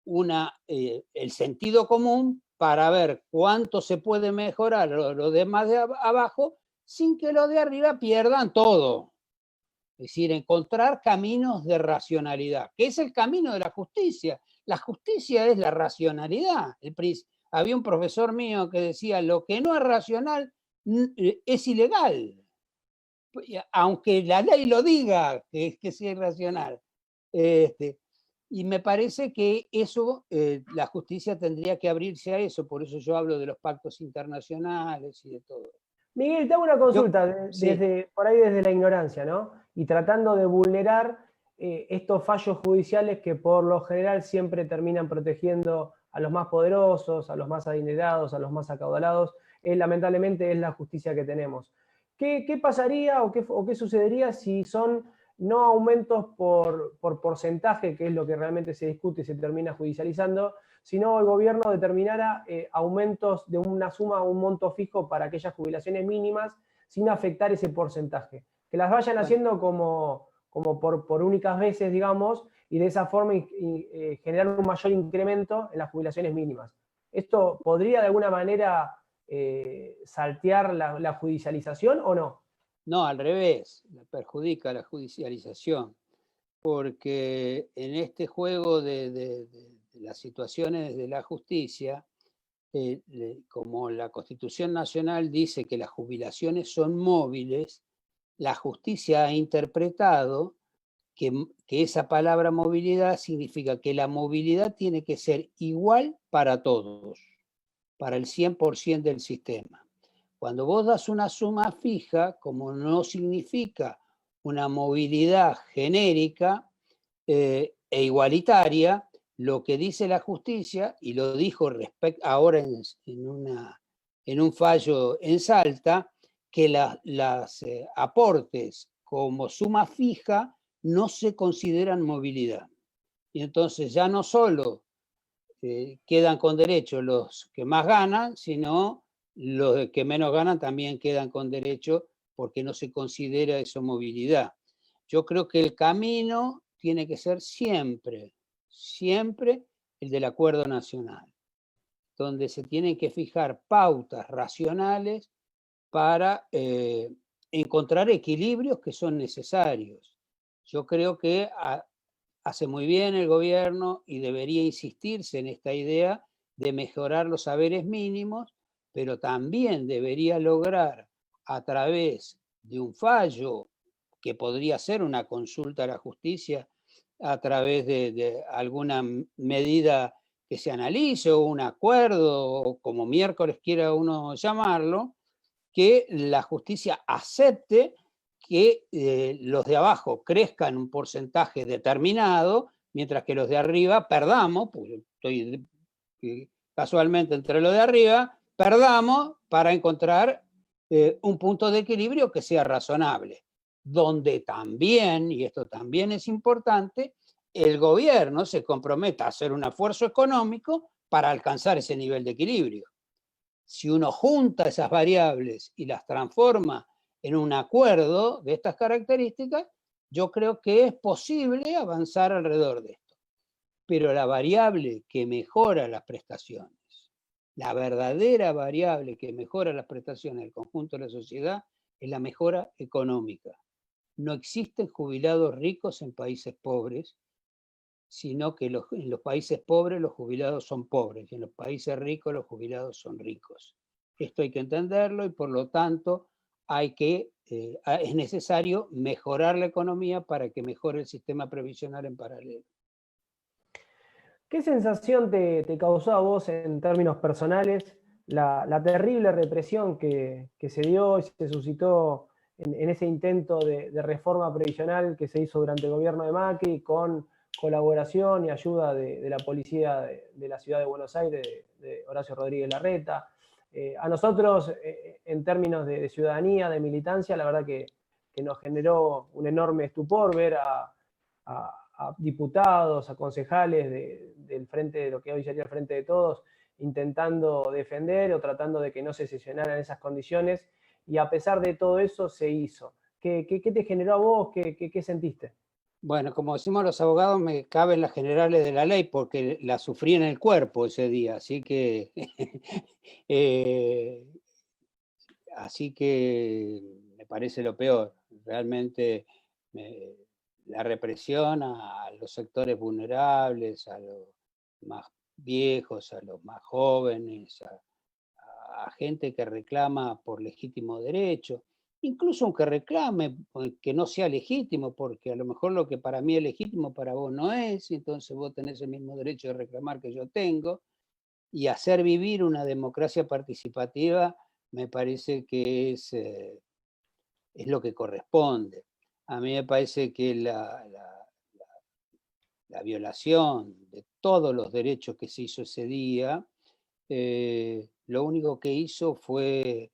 el sentido común para ver cuánto se puede mejorar los demás de abajo sin que los de arriba pierdan todo. Es decir, encontrar caminos de racionalidad, que es el camino de la justicia. La justicia es la racionalidad. Había un profesor mío que decía, lo que no es racional es ilegal, aunque la ley lo diga que sí es racional. Y me parece que eso, la justicia tendría que abrirse a eso, por eso yo hablo de los pactos internacionales y de todo. Miguel, te hago una consulta por ahí desde la ignorancia, ¿no? Y tratando de vulnerar estos fallos judiciales que por lo general siempre terminan protegiendo a los más poderosos, a los más adinerados, a los más acaudalados. Lamentablemente es la justicia que tenemos. ¿Qué pasaría o qué sucedería si son no aumentos por porcentaje, que es lo que realmente se discute y se termina judicializando, sino el gobierno determinara aumentos de una suma o un monto fijo para aquellas jubilaciones mínimas sin afectar ese porcentaje? Que las vayan haciendo como por únicas veces, digamos, y de esa forma generar un mayor incremento en las jubilaciones mínimas. ¿Esto podría de alguna manera saltear la judicialización o no? No, al revés, perjudica la judicialización, porque en este juego de las situaciones de la justicia, como la Constitución Nacional dice que las jubilaciones son móviles, la justicia ha interpretado que esa palabra movilidad significa que la movilidad tiene que ser igual para todos, para el 100% del sistema. Cuando vos das una suma fija, como no significa una movilidad genérica e igualitaria, lo que dice la justicia, y lo dijo ahora en un fallo en Salta, que las aportes como suma fija no se consideran movilidad. Y entonces ya no solo quedan con derecho los que más ganan, sino los que menos ganan también quedan con derecho porque no se considera eso movilidad. Yo creo que el camino tiene que ser siempre, siempre el del acuerdo nacional, donde se tienen que fijar pautas racionales para encontrar equilibrios que son necesarios. Yo creo que hace muy bien el gobierno y debería insistirse en esta idea de mejorar los saberes mínimos, pero también debería lograr a través de un fallo que podría ser una consulta a la justicia, a través de alguna medida que se analice o un acuerdo, o como miércoles quiera uno llamarlo, que la justicia acepte que los de abajo crezcan un porcentaje determinado, mientras que los de arriba perdamos, porque estoy casualmente entre los de arriba, perdamos para encontrar un punto de equilibrio que sea razonable, donde también, y esto también es importante, el gobierno se comprometa a hacer un esfuerzo económico para alcanzar ese nivel de equilibrio. Si uno junta esas variables y las transforma en un acuerdo de estas características, yo creo que es posible avanzar alrededor de esto. Pero la variable que mejora las prestaciones, la verdadera variable que mejora las prestaciones del conjunto de la sociedad, es la mejora económica. No existen jubilados ricos en países pobres, sino que en los países pobres los jubilados son pobres y en los países ricos los jubilados son ricos. Esto hay que entenderlo y por lo tanto es necesario mejorar la economía para que mejore el sistema previsional en paralelo. ¿Qué sensación te causó a vos en términos personales la terrible represión que se dio y se suscitó en ese intento de reforma previsional que se hizo durante el gobierno de Macri con colaboración y ayuda de la policía de la ciudad de Buenos Aires, de Horacio Rodríguez Larreta? A nosotros, en términos de ciudadanía, de militancia, la verdad que que nos generó un enorme estupor ver a diputados, a concejales del frente, de lo que hoy sería el Frente de Todos, intentando defender o tratando de que no se sesionaran esas condiciones, y a pesar de todo eso se hizo. ¿Qué te generó a vos? ¿Qué sentiste? Bueno, como decimos los abogados, me caben las generales de la ley porque la sufrí en el cuerpo ese día, así que, eh, así que me parece lo peor. Realmente la represión a los sectores vulnerables, a los más viejos, a los más jóvenes, a gente que reclama por legítimo derecho, incluso aunque reclame que no sea legítimo, porque a lo mejor lo que para mí es legítimo para vos no es, entonces vos tenés el mismo derecho de reclamar que yo tengo, y hacer vivir una democracia participativa me parece que es lo que corresponde. A mí me parece que la violación de todos los derechos que se hizo ese día, lo único que hizo fue,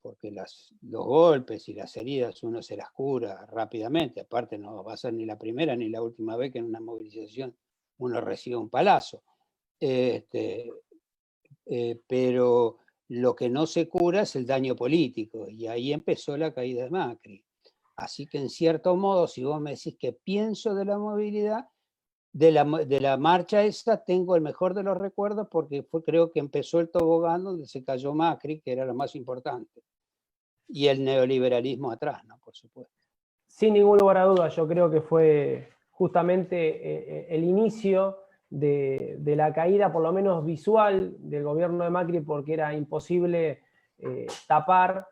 porque los golpes y las heridas uno se las cura rápidamente, aparte no va a ser ni la primera ni la última vez que en una movilización uno recibe un palazo. Pero lo que no se cura es el daño político, y ahí empezó la caída de Macri. Así que en cierto modo, si vos me decís qué pienso de la movilidad, de la marcha esa, tengo el mejor de los recuerdos porque creo que empezó el tobogán donde se cayó Macri, que era lo más importante, y el neoliberalismo atrás, ¿no? Por supuesto. Sin ningún lugar a dudas, yo creo que fue justamente el inicio de la caída, por lo menos visual, del gobierno de Macri, porque era imposible tapar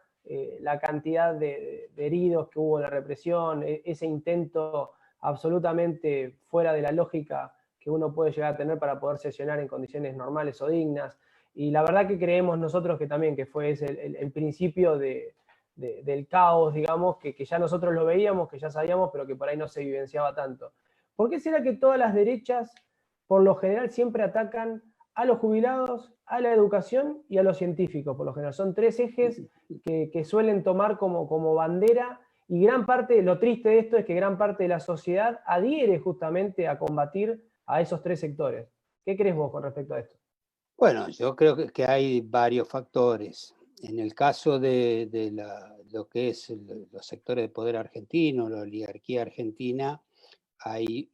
la cantidad de heridos que hubo en la represión, ese intento absolutamente fuera de la lógica que uno puede llegar a tener para poder sesionar en condiciones normales o dignas. Y la verdad que creemos nosotros que también que fue ese el principio del caos, digamos, que ya nosotros lo veíamos, que ya sabíamos, pero que por ahí no se vivenciaba tanto. ¿Por qué será que todas las derechas, por lo general, siempre atacan a los jubilados, a la educación y a los científicos? Por lo general, son tres ejes que suelen tomar como bandera, y gran parte, lo triste de esto es que gran parte de la sociedad adhiere justamente a combatir a esos tres sectores. ¿Qué crees vos con respecto a esto? Bueno, yo creo que hay varios factores. En el caso de lo que es los sectores de poder argentino, la oligarquía argentina, hay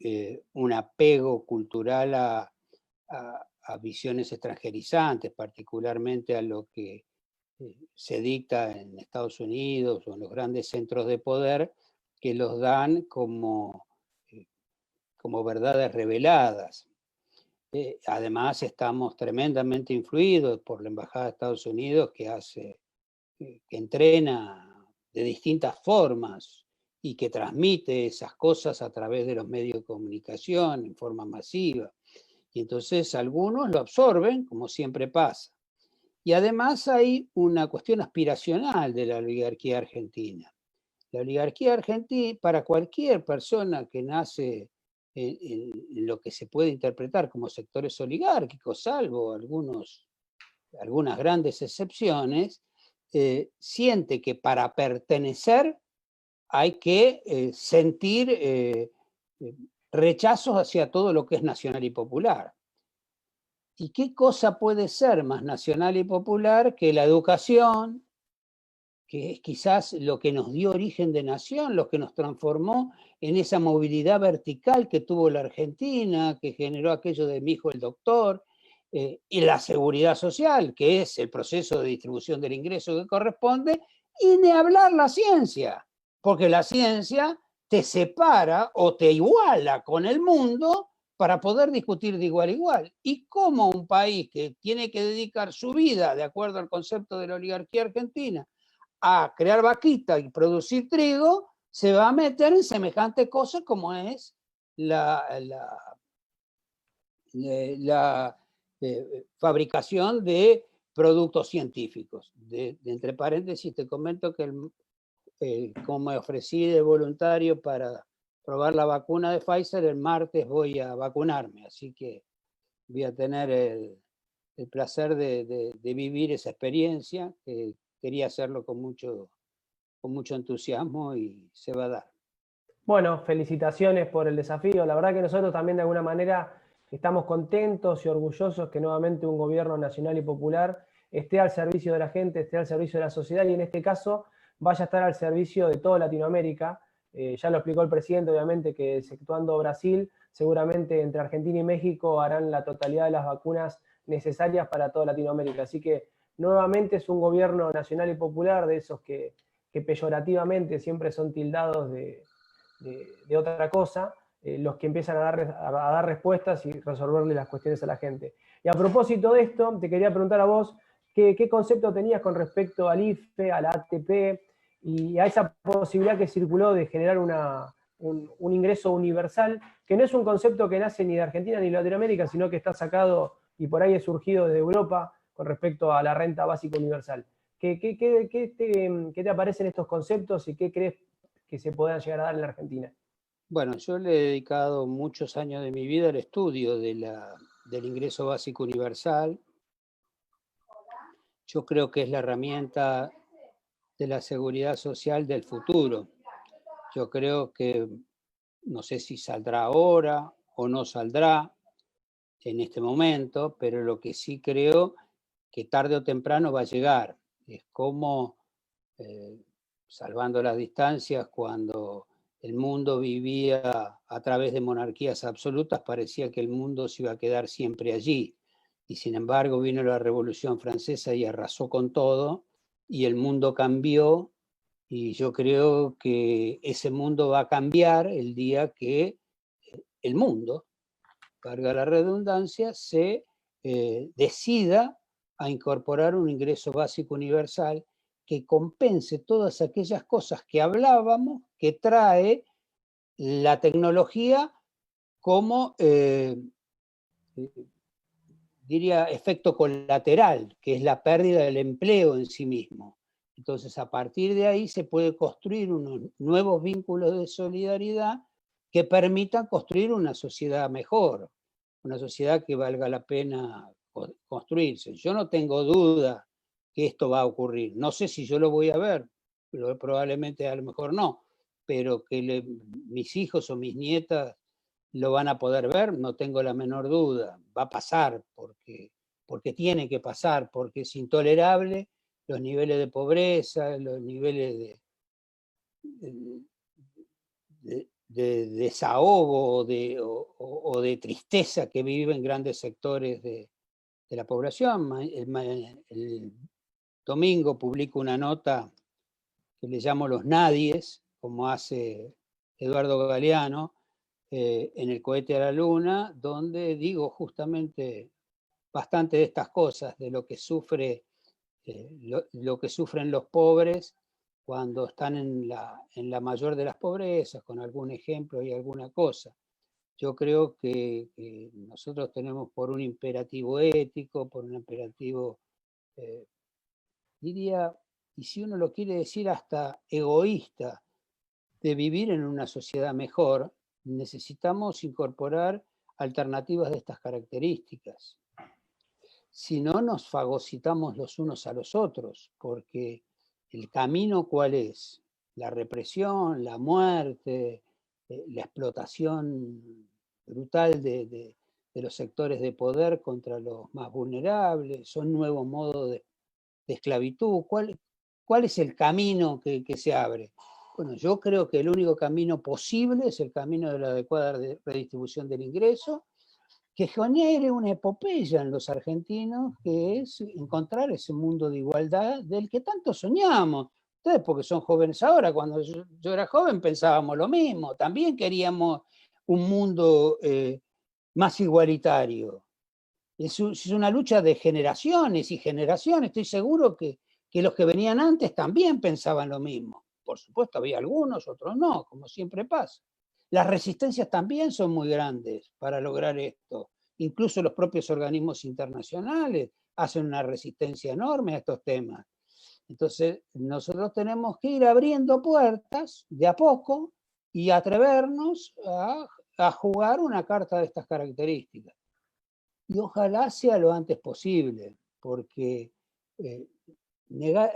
un apego cultural a visiones extranjerizantes, particularmente a lo que se dicta en Estados Unidos o en los grandes centros de poder, que los dan como verdades reveladas. Además, estamos tremendamente influidos por la Embajada de Estados Unidos, que entrena de distintas formas y que transmite esas cosas a través de los medios de comunicación en forma masiva. Y entonces algunos lo absorben, como siempre pasa. Y además hay una cuestión aspiracional de la oligarquía argentina. La oligarquía argentina, para cualquier persona que nace en lo que se puede interpretar como sectores oligárquicos, salvo algunas grandes excepciones, siente que para pertenecer hay que sentir rechazos hacia todo lo que es nacional y popular. ¿Y qué cosa puede ser más nacional y popular que la educación, que es quizás lo que nos dio origen de nación, lo que nos transformó en esa movilidad vertical que tuvo la Argentina, que generó aquello de mi hijo el doctor, y la seguridad social, que es el proceso de distribución del ingreso que corresponde, y ni hablar la ciencia, porque la ciencia te separa o te iguala con el mundo para poder discutir de igual a igual. Y como un país que tiene que dedicar su vida, de acuerdo al concepto de la oligarquía argentina, a crear vaquita y producir trigo, se va a meter en semejante cosa como es la fabricación de productos científicos. Entre paréntesis, te comento que como me ofrecí de voluntario para probar la vacuna de Pfizer, el martes voy a vacunarme, así que voy a tener el placer de vivir esa experiencia, que quería hacerlo con con mucho entusiasmo y se va a dar. Bueno, felicitaciones por el desafío. La verdad que nosotros también de alguna manera estamos contentos y orgullosos que nuevamente un gobierno nacional y popular esté al servicio de la gente, esté al servicio de la sociedad y en este caso vaya a estar al servicio de toda Latinoamérica. Ya lo explicó el presidente, obviamente, que exceptuando Brasil, seguramente entre Argentina y México harán la totalidad de las vacunas necesarias para toda Latinoamérica. Así que nuevamente es un gobierno nacional y popular de esos que peyorativamente siempre son tildados de otra cosa, los que empiezan a dar respuestas y resolverle las cuestiones a la gente. Y a propósito de esto, te quería preguntar a vos, ¿qué concepto tenías con respecto al IFE, a la ATP y a esa posibilidad que circuló de generar un ingreso universal, que no es un concepto que nace ni de Argentina ni de Latinoamérica, sino que está sacado y por ahí es surgido desde Europa con respecto a la renta básica universal? ¿Qué te aparecen estos conceptos y qué crees que se puedan llegar a dar en la Argentina? Bueno, yo le he dedicado muchos años de mi vida al estudio del ingreso básico universal. Yo creo que es la herramienta de la seguridad social del futuro. Yo creo que, no sé si saldrá ahora o no saldrá en este momento, pero lo que sí creo que tarde o temprano va a llegar. Es como, salvando las distancias, cuando el mundo vivía a través de monarquías absolutas, parecía que el mundo se iba a quedar siempre allí. Y sin embargo vino la Revolución Francesa y arrasó con todo, y el mundo cambió, y yo creo que ese mundo va a cambiar el día que el mundo, valga la redundancia, se decida a incorporar un ingreso básico universal que compense todas aquellas cosas que hablábamos, que trae la tecnología como, diría, efecto colateral, que es la pérdida del empleo en sí mismo. Entonces, a partir de ahí se puede construir unos nuevos vínculos de solidaridad que permitan construir una sociedad mejor, una sociedad que valga la pena construirse. Yo no tengo duda que esto va a ocurrir. No sé si yo lo voy a ver, probablemente a lo mejor no, pero que mis hijos o mis nietas lo van a poder ver, no tengo la menor duda. Va a pasar porque tiene que pasar, porque es intolerable los niveles de pobreza, los niveles de desahogo o de tristeza que viven grandes sectores de la población. El domingo publico una nota que le llamo Los Nadies, como hace Eduardo Galeano, en El cohete a la luna, donde digo justamente bastante de estas cosas, de lo que lo que sufren los pobres cuando están en la mayor de las pobrezas, con algún ejemplo y alguna cosa. Yo creo que nosotros tenemos, por un imperativo ético, por un imperativo, diría, y si uno lo quiere decir hasta egoísta, de vivir en una sociedad mejor, necesitamos incorporar alternativas de estas características. Si no, nos fagocitamos los unos a los otros, porque el camino, ¿cuál es? La represión, la muerte, la explotación brutal de los sectores de poder contra los más vulnerables, son nuevos modos de esclavitud. ¿Cuál es el camino que se abre? Bueno, yo creo que el único camino posible es el camino de la adecuada redistribución del ingreso, que genere una epopeya en los argentinos, que es encontrar ese mundo de igualdad del que tanto soñamos. Ustedes, porque son jóvenes ahora, cuando yo era joven pensábamos lo mismo, también queríamos un mundo más igualitario. Es una lucha de generaciones y generaciones. Estoy seguro que los que venían antes también pensaban lo mismo. Por supuesto, había algunos, otros no, como siempre pasa. Las resistencias también son muy grandes para lograr esto. Incluso los propios organismos internacionales hacen una resistencia enorme a estos temas. Entonces, nosotros tenemos que ir abriendo puertas de a poco y atrevernos a jugar una carta de estas características. Y ojalá sea lo antes posible, porque Mira,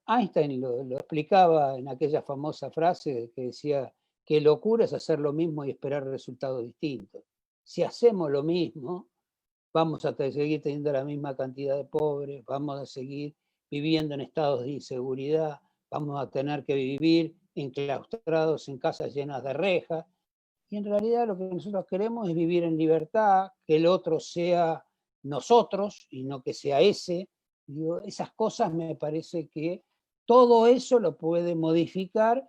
Einstein lo explicaba en aquella famosa frase que decía que locura es hacer lo mismo y esperar resultados distintos. Si hacemos lo mismo, vamos a seguir teniendo la misma cantidad de pobres, vamos a seguir viviendo en estados de inseguridad, vamos a tener que vivir enclaustrados en casas llenas de rejas. Y en realidad lo que nosotros queremos es vivir en libertad, que el otro sea nosotros y no que sea ese. Digo, esas cosas me parece que todo eso lo puede modificar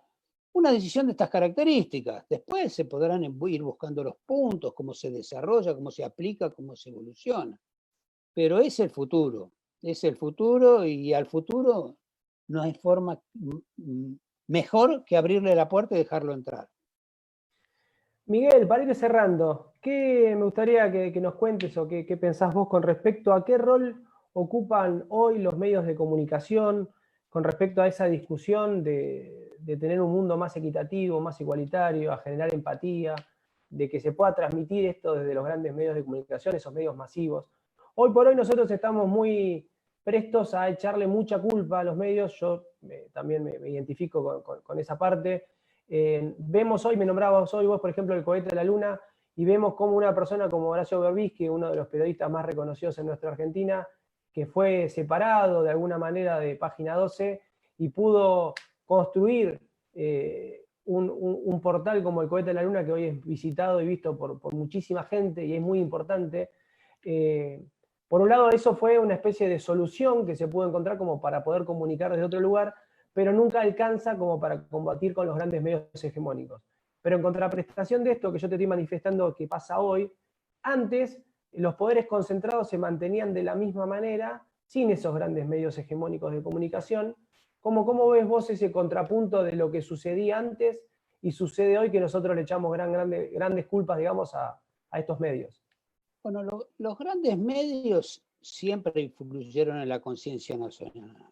una decisión de estas características. Después se podrán ir buscando los puntos, cómo se desarrolla, cómo se aplica, cómo se evoluciona. Pero es el futuro y al futuro no hay forma mejor que abrirle la puerta y dejarlo entrar. Miguel, para ir cerrando, me gustaría que nos cuentes o qué pensás vos con respecto a qué rol ocupan hoy los medios de comunicación con respecto a esa discusión de tener un mundo más equitativo, más igualitario, a generar empatía, de que se pueda transmitir esto desde los grandes medios de comunicación, esos medios masivos. Hoy por hoy nosotros estamos muy prestos a echarle mucha culpa a los medios, yo también me identifico con esa parte. Vemos hoy, me nombrabas hoy vos, por ejemplo, el cohete de la Luna, y vemos como una persona como Horacio Berbisky, uno de los periodistas más reconocidos en nuestra Argentina, que fue separado de alguna manera de Página 12 y pudo construir un portal como el cohete de la Luna, que hoy es visitado y visto por muchísima gente y es muy importante. Por un lado, eso fue una especie de solución que se pudo encontrar como para poder comunicar desde otro lugar, pero nunca alcanza como para combatir con los grandes medios hegemónicos. Pero en contraprestación de esto que yo te estoy manifestando que pasa hoy, antes los poderes concentrados se mantenían de la misma manera, sin esos grandes medios hegemónicos de comunicación. ¿Cómo ves vos ese contrapunto de lo que sucedía antes y sucede hoy, que nosotros le echamos grandes culpas, digamos, a estos medios? Bueno, los grandes medios siempre influyeron en la conciencia nacional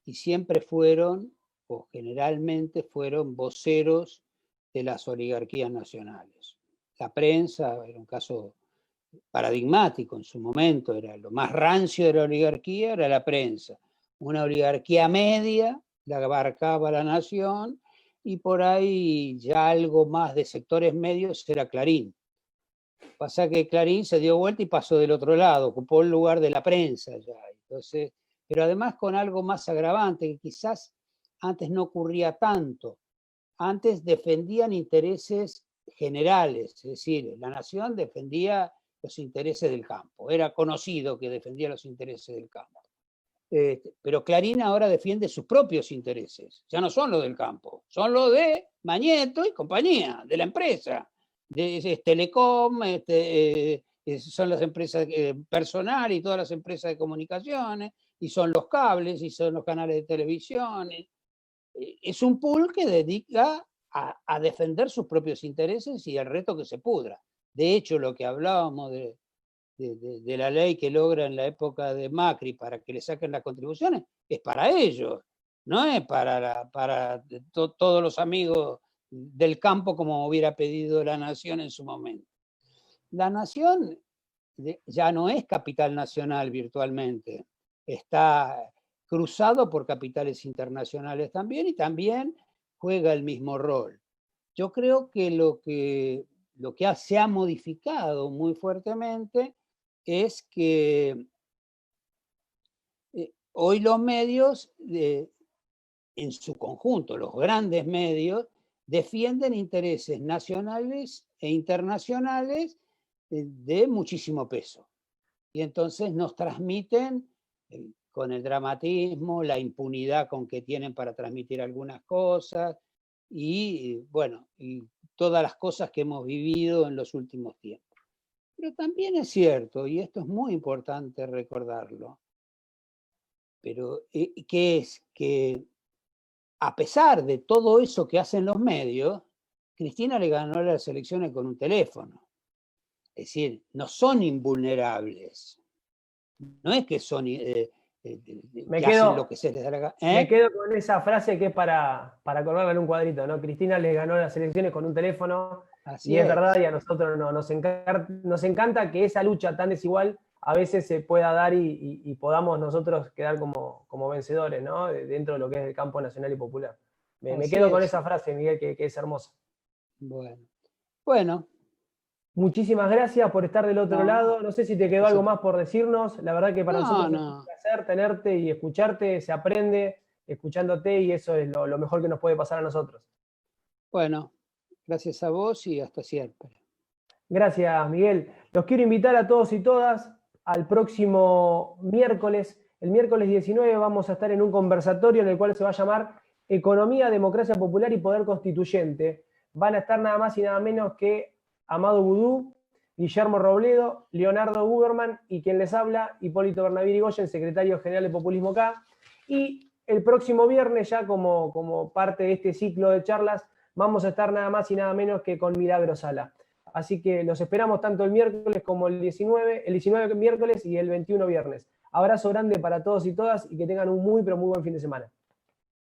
y siempre fueron, o generalmente fueron, voceros de las oligarquías nacionales. La prensa era un caso paradigmático en su momento, era lo más rancio de la oligarquía, era la prensa. Una oligarquía media, la abarcaba la nación, y por ahí ya algo más de sectores medios era Clarín. Pasa que Clarín se dio vuelta y pasó del otro lado, ocupó el lugar de la prensa ya. Entonces, pero además con algo más agravante, que quizás antes no ocurría tanto. Antes defendían intereses generales, es decir, la nación defendía los intereses del campo. Era conocido que defendía los intereses del campo. Pero Clarín ahora defiende sus propios intereses. Ya no son los del campo, son los de Mañeto y compañía, de la empresa. Es Telecom, son las empresas personal y todas las empresas de comunicaciones, y son los cables, y son los canales de televisión. Es un pool que dedica a defender sus propios intereses y el resto que se pudra. De hecho, lo que hablábamos de la ley que logra en la época de Macri para que le saquen las contribuciones, es para ellos, no es para todos los amigos del campo como hubiera pedido la Nación en su momento. La Nación ya no es capital nacional virtualmente, está cruzado por capitales internacionales también, y también juega el mismo rol. Yo creo que lo que se ha modificado muy fuertemente es que hoy los medios, en su conjunto, los grandes medios, defienden intereses nacionales e internacionales de muchísimo peso. Y entonces nos transmiten con el dramatismo, la impunidad con que tienen para transmitir algunas cosas y, bueno, y todas las cosas que hemos vivido en los últimos tiempos. Pero también es cierto, y esto es muy importante recordarlo, pero que es que a pesar de todo eso que hacen los medios, Cristina le ganó las elecciones con un teléfono. Es decir, no son invulnerables. No es que son hacen lo que se les da la gana. Me quedo con esa frase que es para colgarla en un cuadrito, ¿no? Cristina le ganó las elecciones con un teléfono. Así y es verdad, y a nosotros nos encanta que esa lucha tan desigual a veces se pueda dar y podamos nosotros quedar como vencedores, ¿no? Dentro de lo que es el campo nacional y popular. Me quedo con esa frase, Miguel, que es hermosa. Bueno. Muchísimas gracias por estar del otro lado. No sé si te quedó algo más por decirnos. La verdad que para nosotros es un placer tenerte y escucharte. Se aprende escuchándote y eso es lo mejor que nos puede pasar a nosotros. Bueno, gracias a vos y hasta siempre. Gracias, Miguel. Los quiero invitar a todos y todas al próximo miércoles. El miércoles 19 vamos a estar en un conversatorio en el cual se va a llamar Economía, Democracia Popular y Poder Constituyente. Van a estar nada más y nada menos que Amado Boudou, Guillermo Robledo, Leonardo Buberman y quien les habla, Hipólito Bernabé Irigoyen, secretario general de Populismo K. Y el próximo viernes, ya como parte de este ciclo de charlas, vamos a estar nada más y nada menos que con Milagro Sala. Así que los esperamos tanto el miércoles como el 19 miércoles y el 21 viernes. Abrazo grande para todos y todas y que tengan un muy, pero muy buen fin de semana.